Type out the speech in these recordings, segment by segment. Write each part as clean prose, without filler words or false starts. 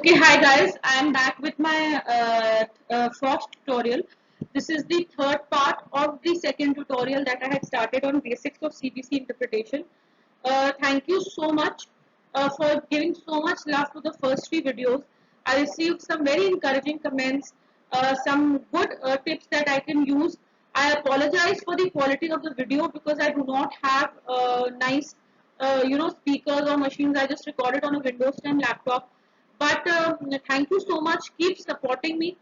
Okay, hi guys, I am back with my first tutorial. This is the third part of the second tutorial that I had started on basics of CBC interpretation. Thank you so much for giving so much love to the first three videos. I received some very encouraging comments, some good tips that I can use. I apologize for the quality of the video because I do not have nice, speakers or machines. I just recorded on a Windows 10 laptop. But thank you so much. Keep supporting me.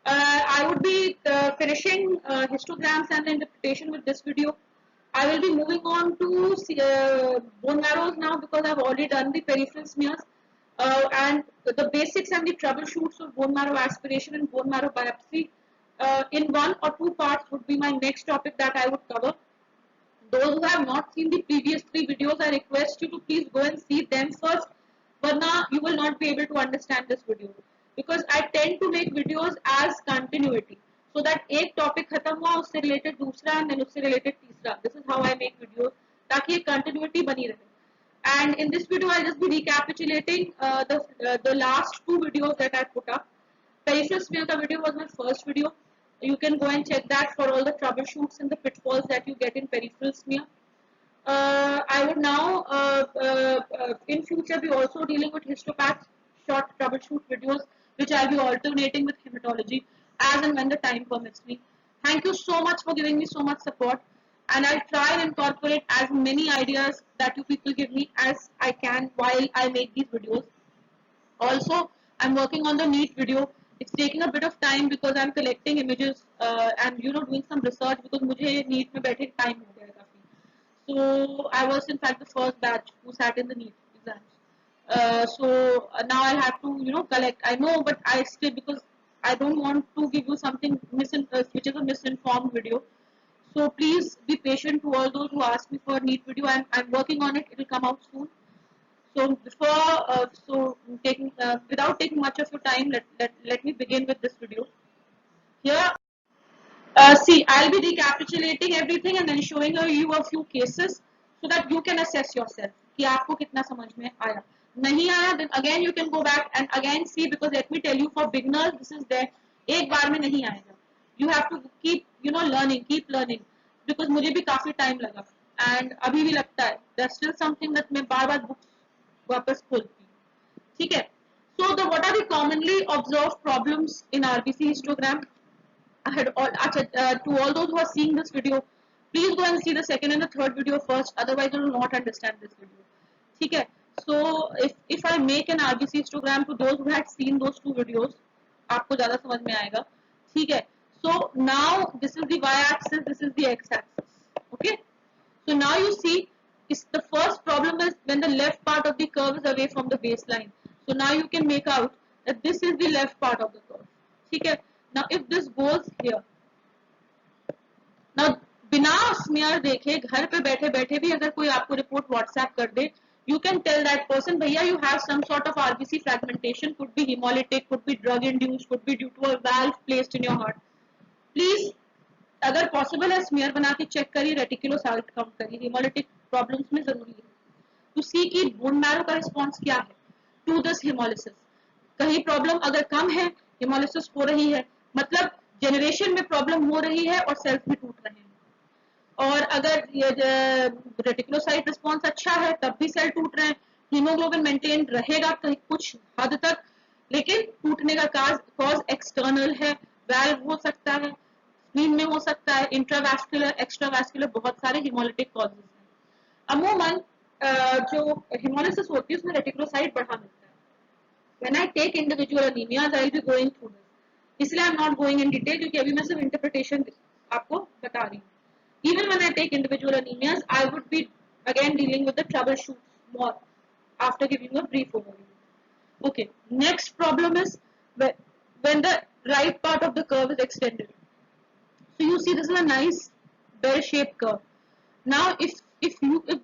I would be finishing histograms and the interpretation with this video. I will be moving on to bone marrows now because I've already done the peripheral smears. And the basics and the troubleshoots of bone marrow aspiration and bone marrow biopsy in one or two parts would be my next topic that I would cover. Those who have not seen the previous three videos, I request you to please go and see them first. But now you will not be able to understand this video because I tend to make videos as continuity, so that एक topic खत्म हुआ उससे related दूसरा and then उससे related तीसरा. This is how I make videos ताकि एक continuity बनी रहे. And in this video, I'll just be recapitulating the last two videos that I put up. Peripheral smear video was my first video. You can go and check that for all the troubleshoots and the pitfalls that you get in peripheral smear. I would now, in future, be also dealing with histopaths, short troubleshoot videos, which I'll be alternating with hematology as and when the time permits me. Thank you so much for giving me so much support, and I'll try and incorporate as many ideas that you people give me as I can while I make these videos. Also, I'm working on the NEET video. It's taking a bit of time because I'm collecting images and doing some research because मुझे NEET में बैठे time हो गया काफी. So I was in fact the first batch who sat in the NEET exams. Now I'll have to collect. I know, but I still, because I don't want to give you something which is a misinformed video. So please be patient to all those who ask me for a NEET video. I'm working on it. It will come out soon. So without taking much of your time, let me begin with this video. Here, see, I'll be recapitulating everything and then showing you a few cases so that you can assess yourself कि आपको कितना समझ में आया. नहीं आया, then again you can go back and again see, because let me tell you, for beginners this is there. एक बार में नहीं आएगा. You have to keep learning, keep learning, because मुझे भी काफी time लगा and अभी भी लगता है. There's still something that मैं बार-बार books वापस खोलती हूँ. ठीक है. So what are the commonly observed problems in RBC histogram? To all those who are seeing this video, please go and see the second and the third video first, otherwise you will not understand this video. ठीक है. So if I make an RBC histogram to those who had seen those two videos, आपको ज़्यादा समझ में आएगा. ठीक है. So now this is the y-axis, this is the x-axis. Okay. So now you see, the first problem is when the left part of the curve is away from the baseline. So now you can make out that this is the left part of the curve. ठीक है. Now if this goes here, now बिना smear देखे घर पे बैठे बैठे भी अगर कोई आपको रिपोर्ट व्हाट्सएप कर दे, you can tell that person, भैया you have some sort of RBC fragmentation, could be hemolytic, could be drug induced, could be due to a valve placed in your heart. Please, अगर possible है smear बना के check करिए, reticulocyte count करिए. Haemolytic problems में जरूरी है to सी कि बोन मैरो का रिस्पॉन्स क्या है टू दिस हेमोलिसिस. कहीं प्रॉब्लम अगर कम है, हेमोलिसिस हो रही है, मतलब जनरेशन में प्रॉब्लम हो रही है और सेल्स भी टूट रहे हैं. और अगर रेटिकुलोसाइट रिस्पॉन्स अच्छा है तब भी सेल टूट रहे हैं. हीमोग्लोबिन मेंटेन रहेगा कुछ हद तक, लेकिन टूटने का कॉज एक्सटर्नल है. वैल्व हो सकता है, स्प्लीन में हो सकता है, इंट्रावैस्कुलर, एक्स्ट्रावैस्कुलर, बहुत सारे हेमोलिटिक कॉजेज हैं. अमूमन जो हेमोलिसिस होती है उसमें रेटिकुलोसाइट बढ़ा मिलता है. When I take individual anaemias I will be going through this, इसलिए I am not going in detail क्योंकि अभी मैं सिर्फ इंटरप्रिटेशन आपको बता रही हूँ. Even when I take individual anemias, I would be again dealing with the troubleshoots more after giving a brief overview. Okay, next problem is when the right part of the curve is extended. So you see this is a nice bell-shaped curve. Now if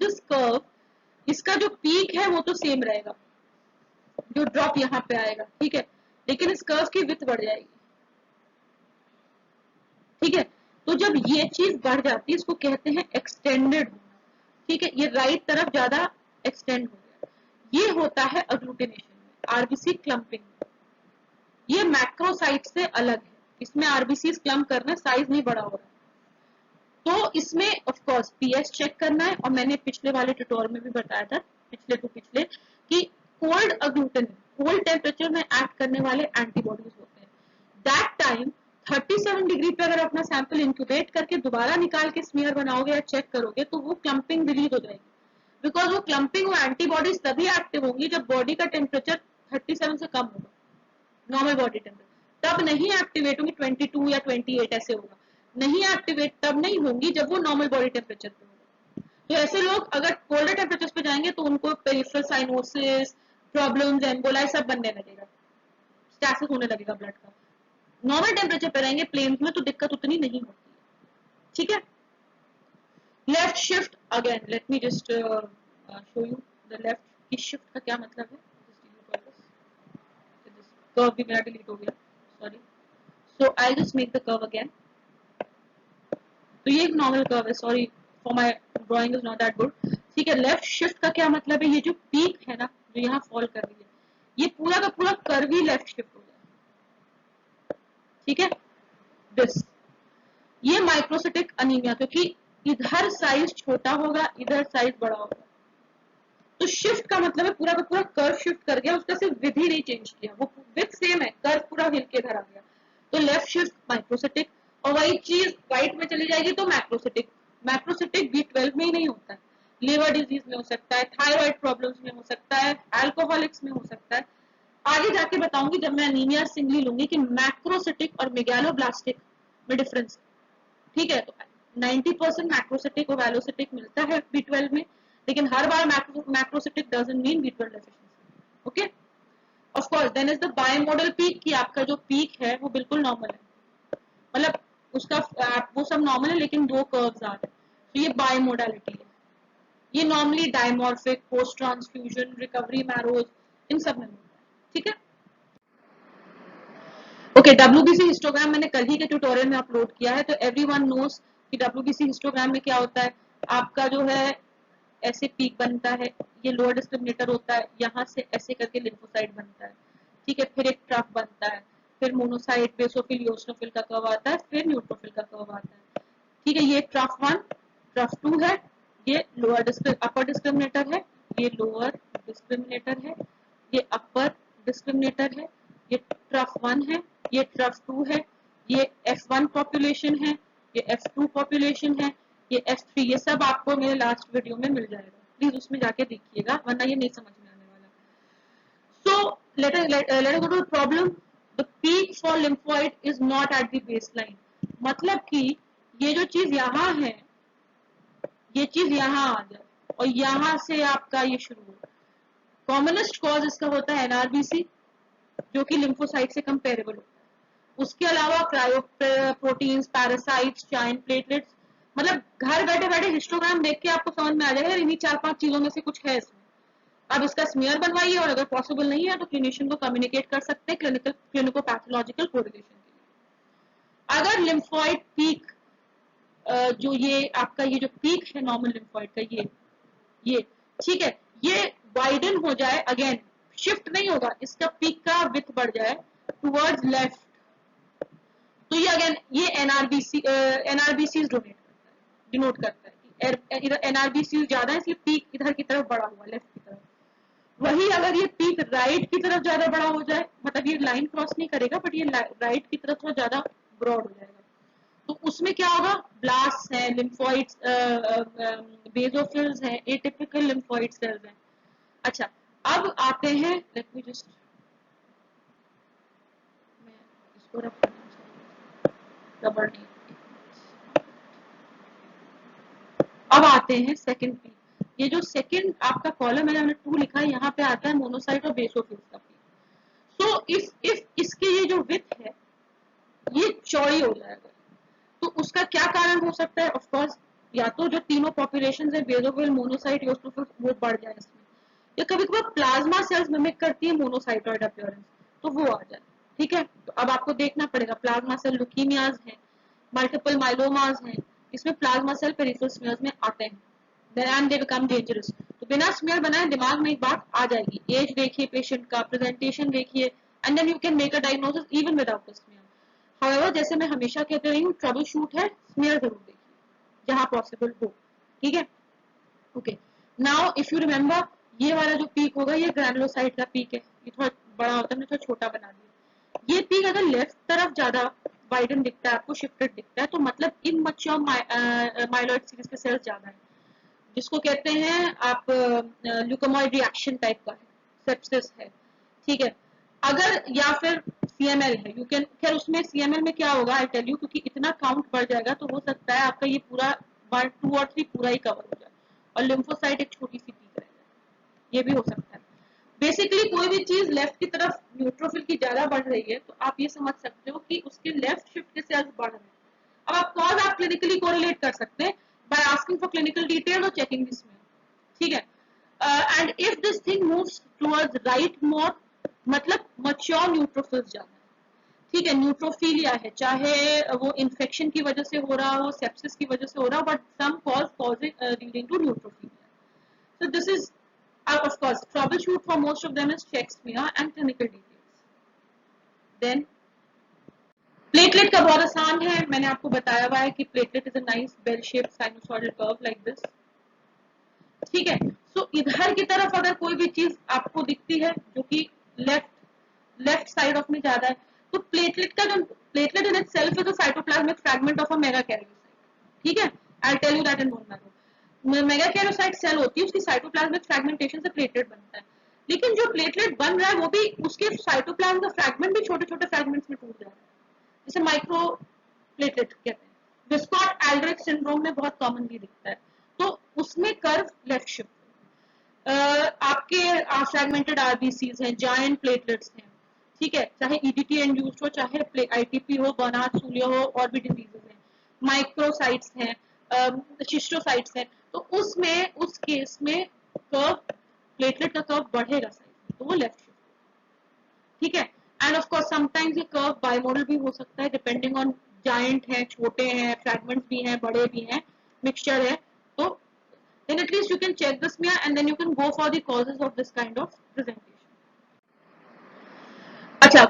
this curve, इसका जो peak है वो तो same रहेगा, जो drop यहाँ पे आएगा, ठीक है, लेकिन इस curve की width बढ़ जाएगी. ठीक है. तो जब ये चीज बढ़ जाती है इसको कहते हैं एक्सटेंडेड होना. ठीक है, ये राइट तरफ ज्यादा एक्सटेंड हो गया. ये होता है अग्लूटिनेशन में, आरबीसी क्लम्पिंग. ये मैक्रोसाइट से अलग है, इसमें आरबीसीज क्लम्प करना, साइज नहीं बड़ा हो रहा। तो इसमें ऑफ कोर्स पीएस चेक करना है, और मैंने पिछले वाले ट्यूटोरियल में भी बताया था, पिछले कि कोल्ड अग्लूटिन, कोल्ड टेम्परेचर में एक्ट करने वाले एंटीबॉडीज होते हैं। दैट टाइम 37 डिग्री पे अगर अपना सैंपल इंक्यूबेट करके दोबारा निकाल के स्मीयर बनाओगे या चेक करोगे तो वो क्लम्पिंग रिलीज हो जाएगी, बिकॉज वो क्लम्पिंग और एंटीबॉडीज तभी एक्टिव होंगी जब बॉडी का टेम्परेचर 37 से कम होगा, नॉर्मल बॉडी टेम्परेचर, तब नहीं एक्टिवेट होंगी, 22 या 28 ऐसे होगा, नहीं एक्टिवेट तब नहीं होंगी जब वो नॉर्मल बॉडी टेम्परेचर पे होगा। तो ऐसे लोग अगर कोल्डर टेम्परेचर पे जाएंगे तो उनको पेरिफेरल साइनोसिस, प्रॉब्लम्स, एम्बोलाई सब बनने लगेगा, स्टैसिस होने लगेगा ब्लड का। नॉर्मल टेम्परेचर पे रहेंगे प्लेन्स में तो दिक्कत उतनी नहीं होती है, ठीक है। Left shift, again let me just show you the left की शिफ्ट का क्या मतलब है। कर्व भी मेरा डिलीट हो गया, sorry. So I just make the curve again. तो ये एक नॉर्मल कर्व है, sorry for my drawing is not that good, ठीक है। लेफ्ट शिफ्ट का क्या मतलब है, ये जो पीक है ना जो यहाँ फॉल कर रही है, ये पूरा का पूरा कर्व ही लेफ्ट शिफ्ट हो जाए, ठीक है। दिस, ये माइक्रोसिटिक अनीमिया, क्योंकि इधर साइज छोटा होगा इधर साइज बड़ा होगा, तो शिफ्ट का मतलब है पूरा का पूरा कर्व शिफ्ट कर गया, उसका सिर्फ विधि नहीं चेंज किया, वो विथ सेम है, कर्व पूरा हिल के इधर आ गया, तो लेफ्ट शिफ्ट माइक्रोसिटिक। और वही चीज राइट में चली जाएगी तो मैक्रोसिटिक। मैक्रोसिटिक B12 में ही नहीं होता है, लिवर डिजीज में हो सकता है, थायराइड प्रॉब्लम्स में हो सकता है, अल्कोहलिक्स में हो सकता है। आगे जाके बताऊंगी जब मैं अनीमिया सिंगली लूंगी कि मैक्रोसिटिक और मेगालोब्लास्टिक में डिफरेंस, ठीक है। तो 90% मैक्रोसिटिक और वैलोसिटिक मिलता है B12 में, लेकिन हर बार macrocytic doesn't mean B12 deficiency, okay. Of course then is the bimodal peak, कि आपका जो पीक है वो बिल्कुल नॉर्मल है, मतलब उसका वो सब नॉर्मल है लेकिन दो कर्व्स आ रहे हैं, तो ये बायमोडालिटी है। ये normally dimorphic, post transfusion, recovery marrows, इन सब में मिलता है, ठीक है। ओके, WBC हिस्टोग्राम मैंने कल ही के ट्यूटोरियल में अपलोड किया है, तो एवरीवन नोस कि WBC हिस्टोग्राम में क्या होता है। आपका जो है ऐसे पीक बनता है, ये लोअर डिस्क्रिमिनेटर होता है, यहाँ से ऐसे करके लिम्फोसाइट बनता है, ठीक है। फिर एक ट्रफ बनता है, फिर मोनोसाइट, बेसोफिल, योस्नोफिल का कर्व आता है, फिर न्यूट्रोफिल का कर्व आता है, ठीक है। ये ट्रफ 1, ट्रफ 2 है, ये अपर डिस्क्रिमिनेटर है, ये लोअर डिस्क्रिमिनेटर है, ये अपर डिस्क्रिमिनेटर है, ये ट्रफ 1 है, ये ट्रफ 2 है, ये F1 पॉपुलेशन है, ये F2 पॉपुलेशन है, ये F3, ये सब आपको मेरे लास्ट वीडियो में मिल जाएगा, प्लीज उसमें जाके देखिएगा वरना ये नहीं समझ में आने वाला। So let us go to the problem. The peak for lymphoid is not at the baseline. मतलब कि ये जो चीज यहाँ है, ये चीज यहाँ आ जाए और यहाँ से आपका ये शुरू हो। कॉमनेस्ट कॉज इसका होता है NRBC, जो कि लिम्फोसाइट से कंपेरेबल होता है। उसके अलावा क्रायो प्रोटीन्स, पैरासाइट्स, चाइन प्लेटलेट्स, मतलब घर बैठे बैठे हिस्टोग्राम देख के आपको समझ में आ जाएगा इन्हीं 4-5 चीजों में से कुछ है इसमें। अब इसका स्मीयर बनवाइए, और अगर पॉसिबल नहीं है तो क्लिनिशियन को कम्युनिकेट कर सकते हैं क्लिनिको पैथोलॉजिकल कोरिलेशन के लिए। अगर लिम्फोइड पीक, जो ये आपका ये जो पीक है नॉर्मल लिम्फोइड का, ये ठीक है, ये वाइडन हो जाए, अगेन शिफ्ट नहीं होगा, इसका पीक का विड्थ बढ़ जाए टुवर्ड्स लेफ्ट, तो ये अगेन ये एनआरबीसी डिनोट करता है, इधर एनआरबीसी ज्यादा है इसलिए पीक इधर की तरफ बढ़ा हुआ, लेफ्ट की तरफ। वही अगर ये पीक राइट की तरफ ज्यादा बड़ा हो जाए, मतलब ये लाइन क्रॉस नहीं करेगा बट ये राइट की तरफ थोड़ा ज्यादा ब्रॉड हो जाएगा, तो उसमें क्या होगा, ब्लास्ट है, लिम्फोइड्स, बेसोफिल्स हैं, एटिपिकल लिम्फोइड सेल्स हैं। अच्छा, अब आते हैं, लेट मी जस्ट, मैं इसको रख रबर नहीं, अब आते हैं सेकंड पीक। ये जो सेकंड आपका कॉलम है, हमने 2 लिखा है, यहाँ पे आता है मोनोसाइट और बेसोफिल्स का पीक। सो इफ इसके ये जो विड्थ है ये चौड़ी हो जाएगा, तो उसका क्या कारण हो सकता है, ऑफ कोर्स या तो जो तीनों पॉपुलेशन है, बेसोफिल, मोनोसाइट, यूस्ट्रोफिल, वो बढ़ जाए इसमें, या कभी कभी प्लाज्मा सेल्स मिमिक करती है मोनोसाइटोइड अपीयरेंस, तो वो आ जाए, ठीक है। तो अब आपको देखना पड़ेगा, प्लाज्मा सेल ल्यूकीमियाज हैं, मल्टीपल माइलोमाज हैं, इसमें प्लाज्मा सेल पेरिफेरल स्मीयर्स में आते हैं, देन दे बिकम डेंजरस। तो बिना स्मीयर बनाए दिमाग में एक बात आ जाएगी, एज देखिए पेशेंट का, प्रेजेंटेशन देखिए, and then you can make a diagnosis even without the smear. However, जैसे मैं हमेशा कहते रही हूँ, ट्रबल शूट है, स्मीयर जरूर देखिए जहाँ पॉसिबल हो, ठीक है. Okay, now if you remember, ये वाला जो पीक होगा ये ग्रैनुलोसाइट का पीक है, ये थोड़ा बड़ा होता है, मैंने थोड़ा छोटा बना दिया. ये पीक अगर लेफ्ट तरफ ज्यादा वाइडन दिखता है आपको, शिफ्टेड दिखता है, तो मतलब इमैच्योर माइलॉइड सीरीज के सेल्स ज्यादा है, जिसको कहते हैं आप ल्यूकोमॉइड रिएक्शन टाइप का है, सेप्सिस है, ठीक है. अगर या फिर सीएमएल है, यू कैन, खैर उसमें सीएमएल में क्या होगा आई टेल यू, क्योंकि इतना काउंट बढ़ जाएगा तो हो सकता है आपका ये पूरा 2 और 3 पूरा ही कवर हो जाए और लिम्फोसाइट एक छोटी सी पीक रह जाए, ये भी हो सकता है. बेसिकली कोई भी चीज लेफ्ट की तरफ न्यूट्रोफिल की ज्यादा बढ़ रही है तो आप ये समझ सकते हो कि उसके लेफ्ट शिफ्ट के सेल्स बढ़ रहे हैं. अब आप कॉज आप क्लिनिकली कोरिलेट कर सकते हैं by asking for clinical detail और चेकिंग दिस में, ठीक है. And if this thing moves towards right more, मतलब मैच्योर न्यूट्रोफिल्स ज्यादा है, ठीक है, न्यूट्रोफिलिया है, चाहे वो इन्फेक्शन की वजह से हो रहा हो, सेप्सिस की वजह से हो रहा हो, but some cause leading to neutrophilia. So this is, of course, troubleshoot for most of them is check smear and clinical details. Then platelet का बहुत आसान है, मैंने आपको बताया हुआ है कि platelet is a nice bell shape sinusoidal curve like this, ठीक है. सो इधर की तरफ अगर कोई भी चीज आपको दिखती है जो कि लेफ्ट साइड ऑफ में ज्यादा है, तो प्लेटलेट का जो platelet in itself is a cytoplasmic fragment of a megakaryocyte, ठीक है. I tell you that in bone marrow. Megakaryocyte cell होती है, उसकी साइटोप्लाज्मिक फ्रैगमेंटेशन से प्लेटलेट बनता है, लेकिन जो प्लेटलेट बन रहा है वो भी उसके साइटोप्लाज्म का फ्रैगमेंट भी छोटे छोटे फ्रैगमेंट्स में टूट जा रहा है, जिसे माइक्रो प्लेटलेट कहते हैं. विस्कॉट एल्ड्रिच सिंड्रोम में बहुत कॉमनली दिखता है, तो उसमें कर्व लेफ्ट शिफ्ट. आपके फ्रैगमेंटेड आरबीसीज हैं, जायंट प्लेटलेट्स हैं, ठीक है, चाहे ईडीटी इंड्यूस्ड हो, चाहे आईटीपी हो, बर्नार्ड सूलियो हो, और भी डिजीजेस हैं, माइक्रोसाइट्स हैं, शिस्टोसाइट्स हैं, तो उसमें उस केस में कर्व, प्लेटलेट का कर्व बढ़ेगा साइड, तो वो लेफ्ट शिफ्ट, ठीक है. एंड ऑफ कोर्स समटाइम्स ये कर्व बाइमोडल भी हो सकता है, डिपेंडिंग ऑन जायंट है, छोटे हैं, फ्रैगमेंट्स भी हैं, बड़े भी हैं, मिक्सचर है, तो then at least you can check the smear and then you can go for the causes of this kind of presentation. अच्छा,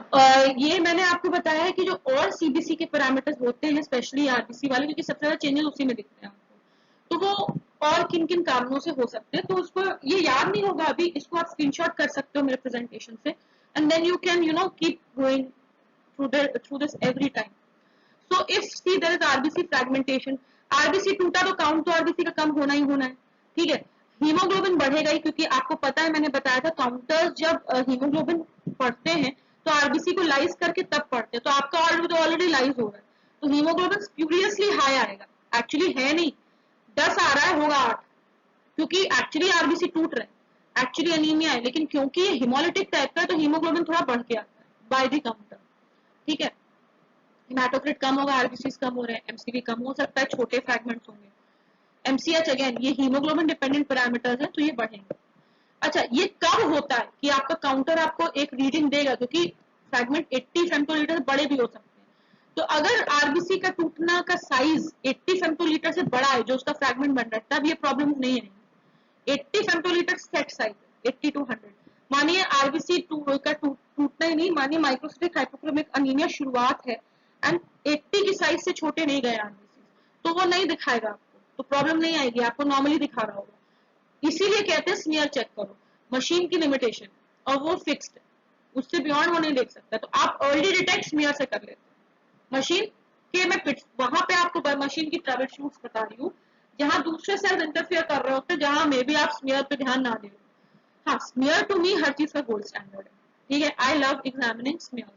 ये मैंने आपको बताया है कि जो और सीबीसी के पैरामीटर्स होते हैं, स्पेशली आरबीसी वाले, क्योंकि सबसे ज्यादा चेंजेस उसी में दिखते हैं आपको, तो वो और किन किन कारणों से हो सकते हैं, तो उसको ये याद नहीं होगा अभी, इसको आप स्क्रीनशॉट कर सकते हो मेरे प्रेजेंटेशन से, and then you can keep going through this every time. So if see there is RBC fragmentation, RBC टूटा तो काउंट तो आरबीसी का कम होना ही होना है, ठीक है. हीमोग्लोबिन बढ़ेगा ही, क्योंकि आपको पता है, मैंने बताया था, काउंटर्स जब हीमोग्लोबिन पढ़ते हैं तो आरबीसी को लाइज करके तब पढ़ते हैं, तो आपका ऑलरेडी लाइज हो रहा है, तो हीमोग्लोबिन स्प्यूरियसली हाई आएगा. एक्चुअली है नहीं, 10 आ रहा है, होगा 8, क्योंकि एक्चुअली आरबीसी टूट रहे हैं, एक्चुअली अनीमिया है, लेकिन क्योंकि ये हिमोलिटिक टाइप का है तो हीमोग्लोबिन थोड़ा बढ़ के आता है बाय द काउंटर, ठीक है. हेमाटोक्रिट कम होगा, आरबीसी कम हो रहे हैं, एमसीवी कम हो सकता है, छोटे फ्रैगमेंट्स होंगे. एमसीएच अगेन ये हीमोग्लोबिन डिपेंडेंट पैरामीटर्स हैं, तो ये बढ़ेंगे. अच्छा, ये कब होता है कि आपका काउंटर आपको एक रीडिंग देगा, क्योंकि फ्रैगमेंट 80 फेम्टोलीटर बड़े भी हो सकते हैं, तो अगर आरबीसी का टूटना का साइज 80 फेम्टोलीटर से बड़ा है जो उसका फ्रैगमेंट बन रहा है, तब ये प्रॉब्लम नहीं है. 80 फेम्टोलीटर सेट साइज, 80 to 100, मानिए आरबीसी का टूटना ही नहीं, मानिए माइक्रोसिटिक हाइपोक्रोमिक अनीमिया शुरुआत है एंड 80 की साइज से छोटे नहीं गए आरबीसी, तो वो नहीं दिखाएगा आपको, तो प्रॉब्लम नहीं आएगी, आपको नॉर्मली दिखा रहा होगा. इसीलिए कहते हैं स्मीयर चेक करो, मशीन की लिमिटेशन, और वो फिक्स्ड है, उससे बियॉन्ड वो नहीं देख सकता, तो आप अर्ली डिटेक्ट स्मीयर से कर लेते हैं. मशीन के मैं वहां पे आपको मशीन की ट्रबल शूट्स बता रही हूँ, जहां दूसरे सेल्स इंटरफेयर कर रहे होते हैं, जहां मे भी आप स्मीयर पे ध्यान ना दे. हाँ, स्मीयर टू मी हर चीज का गोल्ड स्टैंडर्ड है, ठीक है. I love examining smear.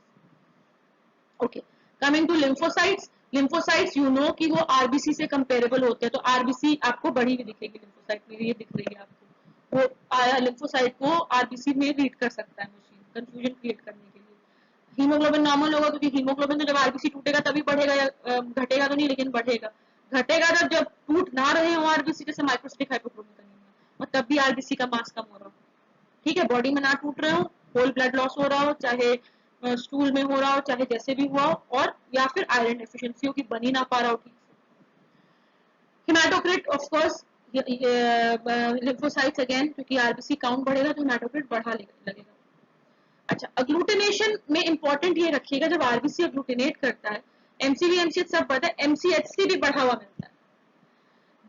Okay, coming to lymphocytes. Lymphocytes you know कि वो आरबीसी से कंपेरेबल होते हैं, तो आरबीसी आपको बढ़ी हुई दिखेगी लिम्फोसाइट में, ये दिख रही है आपको, वो लिम्फोसाइट को आरबीसी में रीड कर सकता है मशीन, कंफ्यूजन क्रिएट करने के लिए. हीमोग्लोबिन नॉर्मल होगा, क्योंकि हीमोग्लोबिन तो जब आरबीसी टूटेगा तभी बढ़ेगा, या घटेगा तो नहीं, लेकिन बढ़ेगा. घटेगा जब टूट ना रहे हो आरबीसी, जैसे माइक्रोसिटिक हाइपोक्रोमिक अनीमिया, और तब भी आरबीसी का मास कम हो रहा हो, ठीक है, बॉडी में ना टूट रहे हो, होल ब्लड लॉस हो रहा हो, चाहे स्टूल में हो रहा हो, चाहे जैसे भी हुआ हो, और या फिर आयरन डेफिशिएंसी हो कि बन ही ना पा रहा हो ठीक से. Haematocrit of course, lymphocytes again, क्योंकि आरबीसी काउंट बढ़ेगा तो हेमाटोक्रिट बढ़ा लगेगा. अच्छा, अग्लूटिनेशन में इंपॉर्टेंट ये रखिएगा, जब आरबीसी अग्लूटिनेट करता है, एमसीवी एमसीएच सब पता है, एमसीएचसी भी बढ़ा हुआ मिलता है।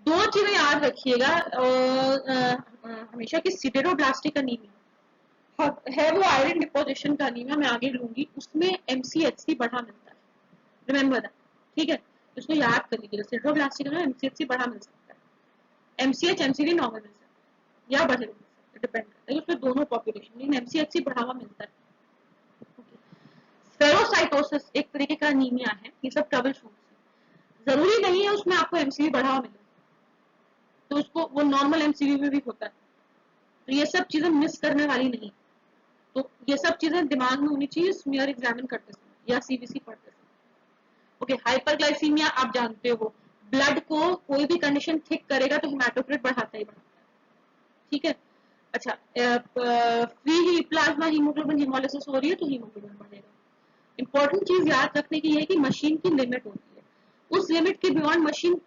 दो चीजें याद रखिएगा हमेशा कि सिडेरोब्लास्टिक अनीमिया है वो आयरन डिपोजिशन का अनीमिया, मैं आगे लूंगी, उसमें एमसीएचसी बढ़ा मिलता है, रिमेंबर दैट, ठीक है, इसको याद कर लीजिएगा, सिडेरोब्लास्टिक में एमसीएचसी बढ़ा मिल सकता है, एमसीएच एमसीवी नॉर्मल मिल सकता है या बढ़े मिल सकता है, डिपेंड करता है उसमें दोनों पॉपुलेशन, लेकिन एमसीएचसी बढ़ावा मिलता है। फेरोसाइटोसिस एक तरीके का अनीमिया है, ये सब ट्रबल शूट है, जरूरी नहीं है उसमें आपको एमसीवी बढ़ावा मिले, तो उसको वो नॉर्मल एमसीवी में भी होता है, तो ये सब चीजें मिस करने वाली नहीं, तो ये सब चीजें दिमाग में होनी चाहिए स्मीयर एग्जामिन करते समय या सीबीसी पढ़ते समय। ओके, हाइपरग्लाइसीमिया आप जानते हो, ब्लड को कोई भी कंडीशन थिक करेगा तो हेमाटोक्रिट बढ़ाता ही बढ़ाता है, ठीक है। अच्छा, फ्री प्लाज्मा हीमोग्लोबिन हेमोलिसिस हो रही है तो हीमोग्लोबिन बढ़ेगा। इंपॉर्टेंट चीज याद रखने की ये है कि मशीन की लिमिट होती है, उस लिमिट के बियॉन्ड मशीन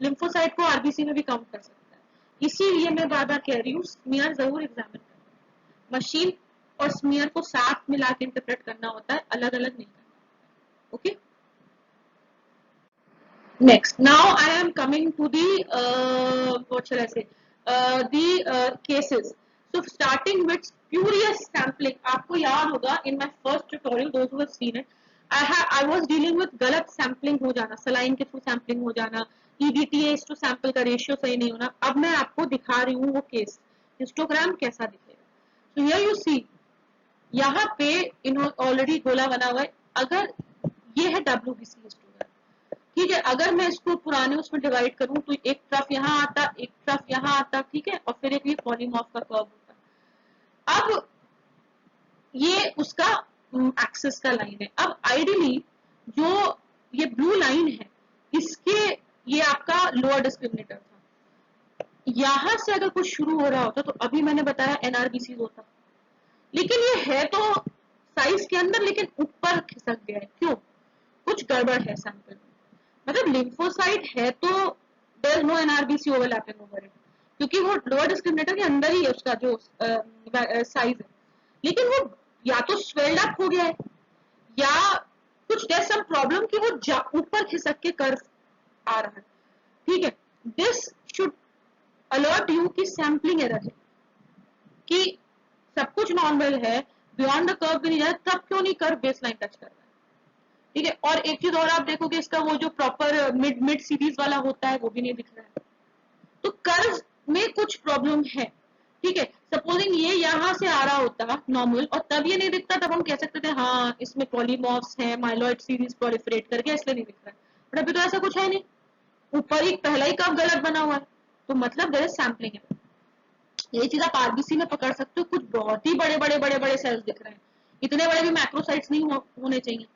लिम्फोसाइट को आरबीसी में भी काउंट कर सकता है, इसीलिए मैं बार बार कह रही हूँ स्मीयर जरूर एग्जामिन करना, मशीन और स्मीयर को साथ मिला के इंटरप्रेट करना होता है, अलग अलग नहीं करना। Okay, next now I am coming to the what shall I say, the cases. So starting with spurious sampling, आपको याद होगा in my first tutorial, those who have seen it, I was dealing with गलत sampling हो जाना, saline के through sampling हो जाना, EDTA to sample का रेशियो सही नहीं होना। अब मैं आपको दिखा रही हूँ वो केस, हिस्टोग्राम कैसा दिखेगा। So here you see, यहाँ पे इन्होंने ऑलरेडी गोला बना हुआ है, अगर ये है WBC हिस्टोग्राम, ठीक है, अगर मैं इसको पुराने उसमें डिवाइड करूं तो एक तरफ यहाँ आता, एक तरफ यहाँ आता, ठीक है, और फिर एक ये पॉलीमॉर्फ का कर्व होता। अब ये उसका एक्सिस का लाइन है। अब आइडियली जो ये ब्लू लाइन है, इसके ये आपका लोअर डिस्क्रिमिनेटर था, यहां से अगर कुछ शुरू हो रहा होता तो अभी मैंने बताया एनआरबीसी होता, लेकिन ये है तो साइज के अंदर, लेकिन ऊपर खिसक गया है, क्यों, कुछ गड़बड़ है सैंपल में, मतलब लिम्फोसाइट है तो there is no NRBC overlapping over it, क्योंकि वो लोअर डिस्क्रिमिनेटर के अंदर ही है उसका जो साइज है, लेकिन वो या तो स्वेल्ड अप हो गया है या कुछ देयर सम प्रॉब्लम कि वो ऊपर खिसक के कर्व आ रहा है, ठीक है। दिस शुड अलर्ट यू कि सैम्पलिंग एरर है, कि सब कुछ नॉर्मल है, बियॉन्ड द कर्व भी नहीं जा रहा, तब क्यों नहीं कर्व बेस लाइन टच कर रहा है, ठीक है। और एक चीज और आप देखोगे, इसका वो जो प्रॉपर मिड सीरीज वाला होता है वो भी नहीं दिख रहा है, तो कर्व में कुछ प्रॉब्लम है, ठीक है। सपोजिंग ये यहाँ से आ रहा होता नॉर्मल और तब ये नहीं दिखता, तब हम कह सकते थे हाँ इसमें पॉलीमॉर्फ्स है, माइलॉइड सीरीज प्रोलिफरेट करके इसलिए नहीं दिख रहा है, बट अभी तो ऐसा कुछ है नहीं, ऊपर ही पहला ही कर्व गलत बना हुआ है, तो मतलब देयर इज सैम्पलिंग है। ये चीज आप आरबीसी में पकड़ सकते हो, कुछ बहुत ही बड़े बड़े बड़े बड़े सेल्स दिख रहे हैं, इतने बड़े भी मैक्रोसाइट्स नहीं होने चाहिए,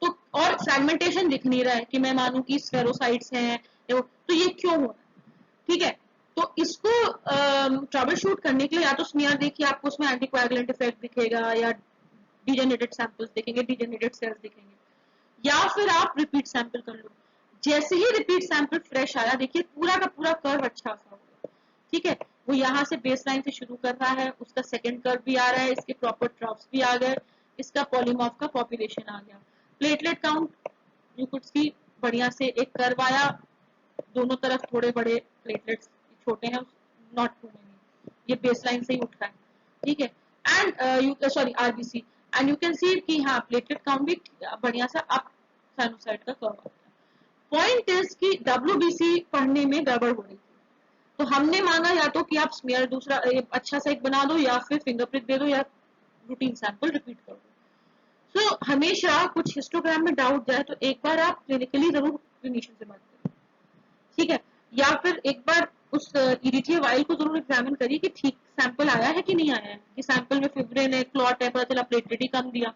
तो और फ्रेगमेंटेशन दिख नहीं रहा है कि मैं मानूं कि स्फेरोसाइट्स हैं, तो ये क्यों हो रहा है, ठीक है। तो इसको ट्रबल शूट करने के लिए या तो स्मीयर देखिए, आपको उसमें एंटीकोएगुलेंट इफेक्ट दिखेगा, या डिजेनरेटेड सैंपल्स दिखेंगे, डिजेनरेटेड सेल्स दिखेंगे, या फिर आप रिपीट सैंपल कर लो, जैसे ही रिपीट सैंपल फ्रेश आया, देखिए पूरा का पूरा कर्व अच्छा सा हो गया, ठीक है, वो यहाँ से बेस लाइन से शुरू कर रहा है, उसका सेकंड कर्व भी आ रहा है, इसके प्रॉपर ट्रफ्स भी आ गए, इसका पॉलीमॉर्फ का पॉपुलेशन आ गया, platelet count you could see बढ़िया से एक कर्व आया, दोनों तरफ थोड़े बड़े प्लेटलेट्स छोटे हैं, नॉट टू मेनी, ये बेस लाइन से ही उठ रहा है, ठीक है। And you sorry RBC, and you can सी कि हाँ प्लेटलेट काउंट भी बढ़िया सा अप साइनोसाइड का कर्व आ गया। पॉइंट इज कि डब्ल्यूबीसी पढ़ने में गड़बड़ हो रही थी, तो हमने मांगा या तो कि आप स्मीयर दूसरा अच्छा सा एक बना दो, या फिर फिंगरप्रिंट दे दो, या रूटीन सैंपल रिपीट कर दो। सो हमेशा कुछ हिस्टोग्राम में डाउट जाए तो एक बार आप क्लिनिकली जरूर क्लिनिशियन से बात करें, ठीक है, या फिर एक बार उस ईडीटीए वाइल को जरूर एग्जामिन करिए कि ठीक सैंपल आया है कि नहीं आया है, कि सैंपल में फिब्रिन है, क्लॉट है, पता चला प्लेटलेट ही कम दिया,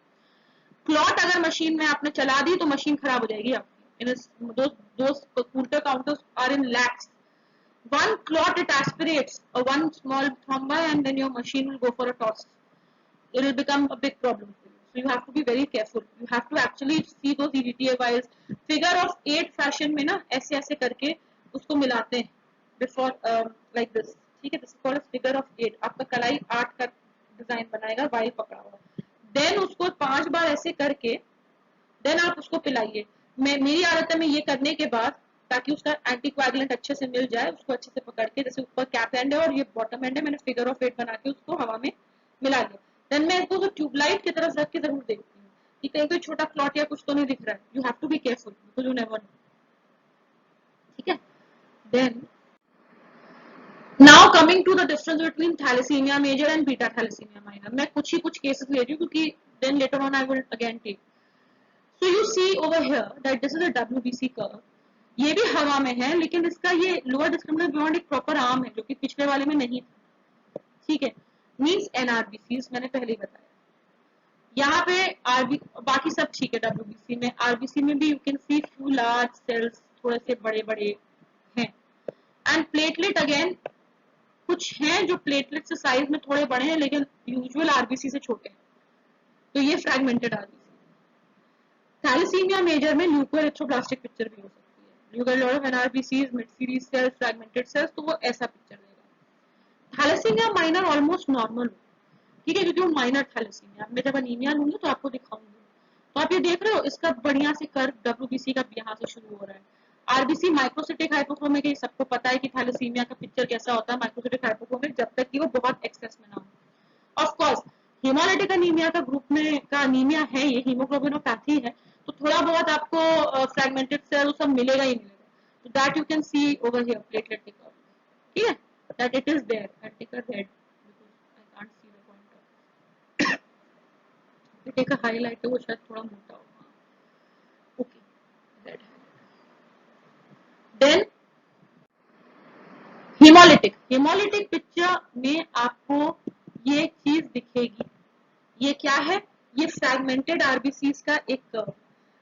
क्लॉट अगर मशीन में आपने चला दी तो मशीन खराब हो जाएगी आपकी, those Coulter counters are in lakhs, one clot it aspirates, or one small thrombi, and then your machine will go for a toss, it will become a big problem for you, so you have to be very careful, you have to actually see those EDTA vials figure of 8 fashion में ना ऐसे ऐसे करके उसको मिलाते हैं before like this, ठीक है, this is called as figure of 8, आपका कलाई 8 का डिजाइन बनाएगा वाइल पकड़ा हुआ, देन उसको 5 बार ऐसे करके देन आप उसको पिलाइए। मेरी आदत है मैं ये करने के बाद, ताकि उसका एंटीकोएगुलेंट अच्छे से मिल जाए, उसको अच्छे से पकड़ के, जैसे ऊपर कैप एंड है और ये बॉटम एंड है, मैंने फिगर ऑफ 8 बना के उसको हवा में मिला दिया। देन मैं इसको ट्यूबलाइट की तरफ रख के जरूर देखती हूँ कि कहीं कोई छोटा क्लॉट या कुछ तो नहीं दिख रहा है। You have to be careful because you never know. ठीक है। Then now coming to the difference between thalassemia major and beta thalassemia minor. मैं कुछ ही कुछ केसेस ले रही हूँ क्योंकि then later on I will again take. So you see over here that this is a WBC curve. ये भी हवा में है, लेकिन इसका ये लोअर डिस्क्रिमिनेंट बियॉन्ड एक प्रॉपर आर्म है जो कि पिछले वाले में नहीं था। ठीक है, मींस एनआरबीसी मैंने पहले ही बताया। यहाँ पे आरबी बाकी सब ठीक है। डब्ल्यूबीसी में, आरबीसी में भी you can see few large cells, थोड़े से बड़े बड़े हैं। एंड प्लेटलेट अगेन कुछ हैं जो प्लेटलेट से साइज में थोड़े बड़े हैं लेकिन यूजुअल आरबीसी से छोटे हैं, तो ये फ्रैगमेंटेड आरबीसी। थैलेसीमिया मेजर में ल्यूकोएरिथ्रोब्लास्टिक पिक्चर भी हो सकती है। You get lot of NRBCs, mid series cells, fragmented cells, तो वो ऐसा पिक्चर देगा। थैलेसीमिया माइनर ऑलमोस्ट नॉर्मल हो, ठीक है, क्योंकि वो माइनर थैलेसीमिया। मैं जब अनीमिया लूंगी तो आपको दिखाऊंगी। तो आप ये देख रहे हो इसका बढ़िया से कर्व डब्ल्यूबीसी का यहाँ से शुरू हो रहा है। आरबीसी माइक्रोसिटिक हाइपोक्रोमिक, सबको पता है कि थैलेसीमिया का पिक्चर कैसा होता है माइक्रोसिटिक हाइपोक्रोमिक, जब तक कि वो बहुत एक्सेस में ना हो। ऑफ कोर्स हेमोलिटिक अनीमिया का ग्रुप में का अनीमिया है, ये हीमोग्लोबिनोपैथी है, तो थोड़ा बहुत आपको फ्रैगमेंटेड सेल सब मिलेगा ही मिलेगा। तो that you can see over here platelet के कर्व। ठीक है, that it is there. I take a red because I can't see the pointer. I take a highlighter, वो शायद थोड़ा मोटा हो। Okay, red. Then hemolytic picture में आपको ये चीज दिखेगी। ये क्या है? ये फ्रैगमेंटेड आरबीसीज का एक कर्व।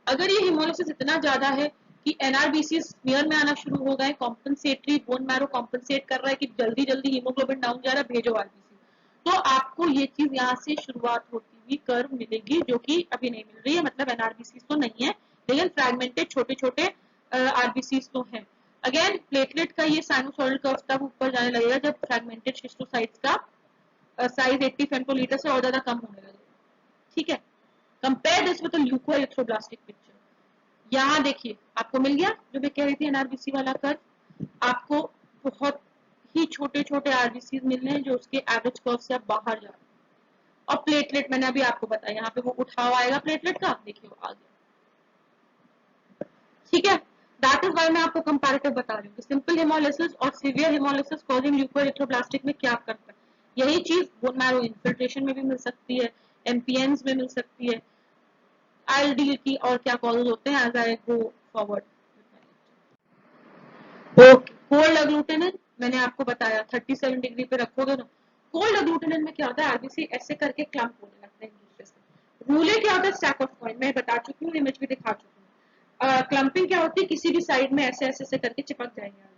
अगर ये हेमोलिसिस इतना ज्यादा है कि एनआरबीसी स्मीयर में आना शुरू हो गए, कॉम्पनसेटरी बोन मैरो कॉम्पनसेट कर रहा है कि जल्दी जल्दी हीमोग्लोबिन डाउन जा रहा है, भेजो आरबीसी, तो आपको ये चीज यहाँ से शुरुआत होती हुई कर्व मिलेगी, जो कि अभी नहीं मिल रही है। मतलब एनआरबीसी तो नहीं है लेकिन फ्रैगमेंटेड छोटे छोटे आरबीसी तो हैं। अगेन प्लेटलेट का ये साइनोसॉइडल कर्व तब ऊपर जाने लगेगा जब फ्रैगमेंटेड शिस्टोसाइट्स का साइज 80 फेम्टोलीटर से और ज्यादा कम होने लगेगा। ठीक है, कंपेयर दिस विद ल्यूकोएरिथ्रोब्लास्टिक पिक्चर। यहाँ देखिए आपको मिल गया जो मैं कह रही थी एनआरबीसी वाला कर्व। आपको बहुत ही छोटे छोटे आरबीसी मिल रहे हैं जो उसके एवरेज कर्व से अब बाहर जा रहे हैं। और प्लेटलेट मैंने अभी आपको बताया, यहाँ पे वो उठाव आएगा प्लेटलेट का, देखिए वो आ गया। ठीक है, दैट इज वाई मैं आपको कंपैरेटिव बता रही हूँ। सिंपल हेमोलिसिस और सीवियर हेमोलिसिस कॉजिंग ल्यूकोएरिथ्रोब्लास्टिक में क्या करता है। यही चीज बोन मैरो इन्फिल्ट्रेशन में भी मिल सकती है, एमपीएन्स में मिल सकती है, आईएलडी की और क्या कॉजेज होते हैं as I go forward. Okay, cold agglutinin मैंने आपको बताया 37 डिग्री पे रखोगे ना। कोल्ड अग्लूटिनिन में क्या होता है, आरबीसी ऐसे करके क्लम्प होने लगते हैं एक दूसरे से। रूले क्या होता है, स्टैक ऑफ कॉइन, मैं बता चुकी हूँ, इमेज भी दिखा चुकी हूँ। क्लम्पिंग क्या होती है, किसी भी साइड में ऐसे ऐसे ऐसे करके चिपक जाएंगे आरबीसी।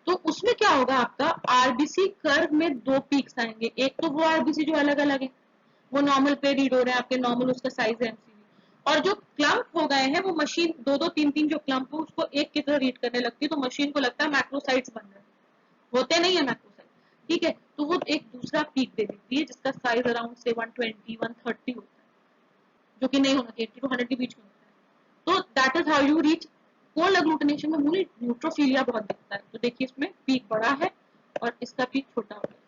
तो उसमें क्या होगा, आपका आरबीसी कर्व में दो पीक्स आएंगे। एक तो वो आरबीसी जो अलग अलग है, वो नॉर्मल पे रीड हो रहे हैं आपके, नॉर्मल उसका साइज है एमसीवी। और जो क्लम्प हो गए हैं वो मशीन दो दो तीन तीन जो क्लम्प हो उसको एक की तरह रीड करने लगती है, तो मशीन को लगता है मैक्रोसाइट्स बन रहे हैं, होते नहीं है मैक्रोसाइट। ठीक है, तो वो एक दूसरा पीक दे देती है जिसका साइज अराउंड से 120 130 होता है, जो कि नहीं होना चाहिए, 80 to 100 के बीच में होता है। तो that is how you reach cold agglutination में। मूली न्यूट्रोफिलिया बहुत दिखता है, तो देखिए इसमें पीक बड़ा है और इसका पीक छोटा हो गया।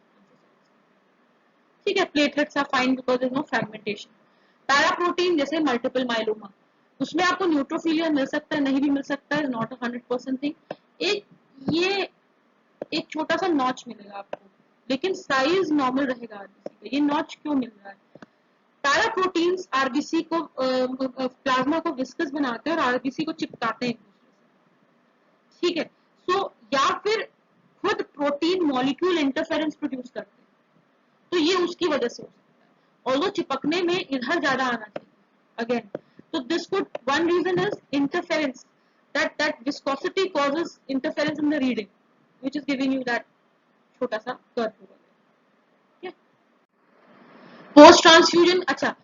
ठीक है, platelets are fine because there is no fragmentation. Paraprotein जैसे मल्टीपल माइलोमा, उसमें आपको न्यूट्रोफिलिया मिल सकता है, नहीं भी मिल सकता है, नॉट 100% थिंग। एक ये एक छोटा सा नॉच मिलेगा आपको, लेकिन साइज नॉर्मल रहेगा आरबीसी का। ये नॉच क्यों मिल रहा है? पैराप्रोटीन्स आरबीसी को प्लाज्मा को विस्कस बनाते हैं और आरबीसी को चिपकाते हैं एक दूसरे से। ठीक है, सो या फिर खुद प्रोटीन मॉलिक्यूल इंटरफेरेंस प्रोड्यूस करते हैं, तो ये उसकी वजह से हो सकता है। ऑल्दो चिपकने में इधर ज्यादा आना चाहिए अगेन, तो this could one reason is interference, that viscosity causes interference in the reading which is giving you that छोटा सा कर्व होगा। ठीक है, पोस्ट ट्रांसफ्यूजन, अच्छा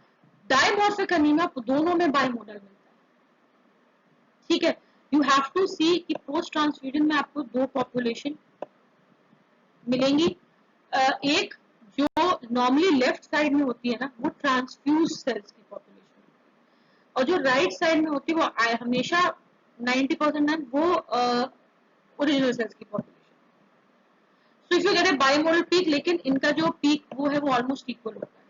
डायमॉर्फिक अनीमिया दोनों में बाइमोडल मिलता है। ठीक है, यू हैव टू सी कि पोस्ट ट्रांसफ्यूजन में आपको दो पॉपुलेशन मिलेंगी। एक जो नॉर्मली लेफ्ट साइड में होती है ना, वो ट्रांसफ्यूज सेल्स की पॉपुलेशन, और जो राइट साइड में होती है वो हमेशा 90% वो ओरिजिनल सेल्स की population. So if you get a bimodal peak, लेकिन इनका जो पीक वो है वो ऑलमोस्ट इक्वल होता है।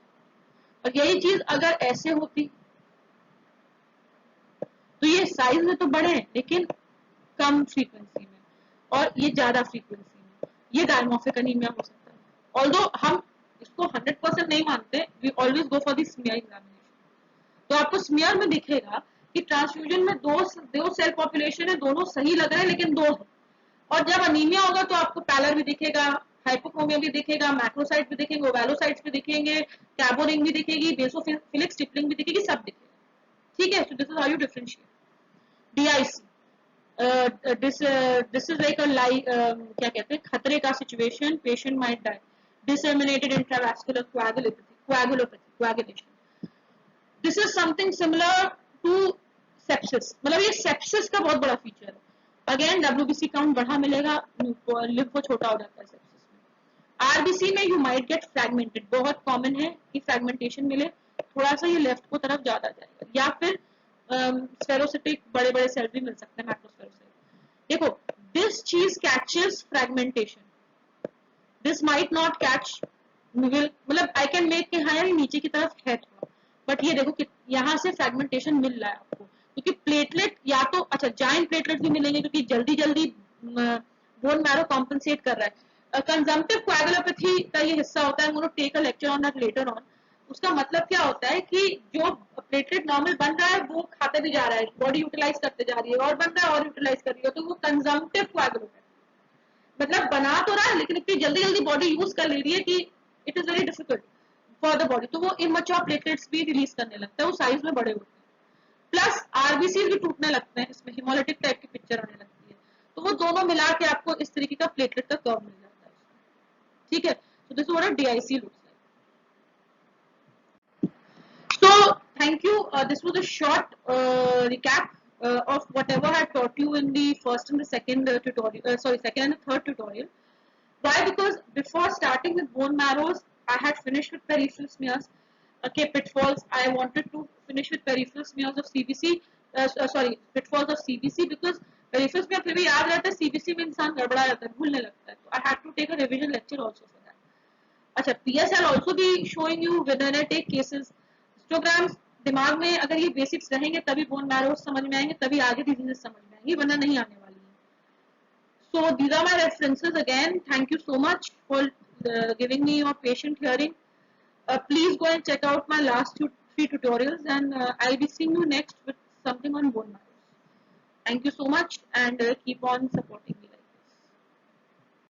और यही चीज अगर ऐसे होती तो ये साइज में तो बड़े हैं लेकिन कम फ्रीक्वेंसी में, और ये ज्यादा फ्रीक्वेंसी में, ये डायमॉर्फिक अनीमिया हो सकता है। ऑल्दो हम इसको 100% नहीं मानते, we always go for the smear examination. तो आपको स्मीयर में दिखेगा कि ट्रांसफ्यूजन में दो सेल पॉपुलेशन है, दोनों सही लग रहे हैं लेकिन दो है। और जब अनीमिया होगा तो आपको पैलर भी दिखेगा, हाइपोक्रोमिया भी दिखेगा, मैक्रोसाइट भी दिखेंगे, ओवैलोसाइट्स भी दिखेंगे, कैबोरिंग भी दिखेगी, बेसोफिलिक स्टिपलिंग भी दिखेगी, सब दिखेगा। ठीक है, so this is how you differentiate DIC। This is like क्या कहते हैं, खतरे का situation, patient might die, disseminated intravascular coagulation. This is something similar to sepsis, मतलब ये सेप्सिस का बहुत बड़ा फीचर है। अगेन WBC काउंट बढ़ा मिलेगा, लिम्फो छोटा हो जाता है सेप्सिस में। RBC में यू माइट गेट फ्रैगमेंटेड, बहुत कॉमन है कि फ्रैगमेंटेशन मिले, थोड़ा सा ये लेफ्ट को तरफ ज्यादा जाएगा, या फिर स्फेरोसिटिक बड़े बड़े सेल भी मिल सकते हैं, मैक्रोस्फेरोसाइट। देखो, दिस चीज catches fragmentation, this might not catch, मतलब आई कैन मेक के हाँ यार नीचे की तरफ है थोड़ा, बट ये देखो कि यहाँ से फ्रैगमेंटेशन मिल रहा है आपको, क्योंकि प्लेटलेट या तो अच्छा जाइंट प्लेटलेट भी मिलेंगे क्योंकि जल्दी जल्दी बोन मैरो कॉम्पनसेट कर रहा है। कंजम्पटिव कोएगुलोपैथी का ये हिस्सा होता है, gonna take a lecture on that later on. उसका मतलब क्या होता है कि जो प्लेटलेट नॉर्मल बन रहा है वो खाते भी जा रहा है, बॉडी यूटिलाइज करते जा रही है, और बन रहा है और यूटिलाइज कर रही है, तो वो कंजम्पटिव कोएगुलोपैथी, मतलब बना तो रहा है लेकिन इतनी जल्दी जल्दी बॉडी यूज कर ले रही है कि it is very difficult for the body, तो वो इमैच्योर प्लेटलेट्स भी रिलीज करने लगता है, वो साइज में बड़े होते हैं। प्लस RBC भी टूटने लगते हैं, इसमें हिमोलिटिक टाइप की पिक्चर आने लगती है, तो वो दोनों मिला के आपको इस तरीके का प्लेटलेट का कर्व मिल जाता है। ठीक है, so this is what a DIC looks like. So thank you, this was a short recap of whatever I taught you in the first and the second tutorial, second and the third tutorial. Why? Because before starting with bone marrows, I had finished with peripheral smears. Okay, pitfalls. I wanted to finish with peripheral smears of CBC. Pitfalls of CBC, because peripheral smear फिर भी याद रहता है, CBC में इंसान गड़बड़ा जाता है, भूलने लगता है. So I had to take a revision lecture also for that. अच्छा, PS I'll also be showing you whether I take cases. Histograms दिमाग में अगर ये बेसिक्स रहेंगे तभी बोन मैरो समझ में आएंगे, तभी आगे डिजीजेस समझ में आएंगी, वरना नहीं आने वाली है. So these are my references again. Thank you so much for giving me your patient hearing. Please go and check out my last three tutorials, and I'll be seeing you next with something on bone marrow. Thank you so much, and keep on supporting.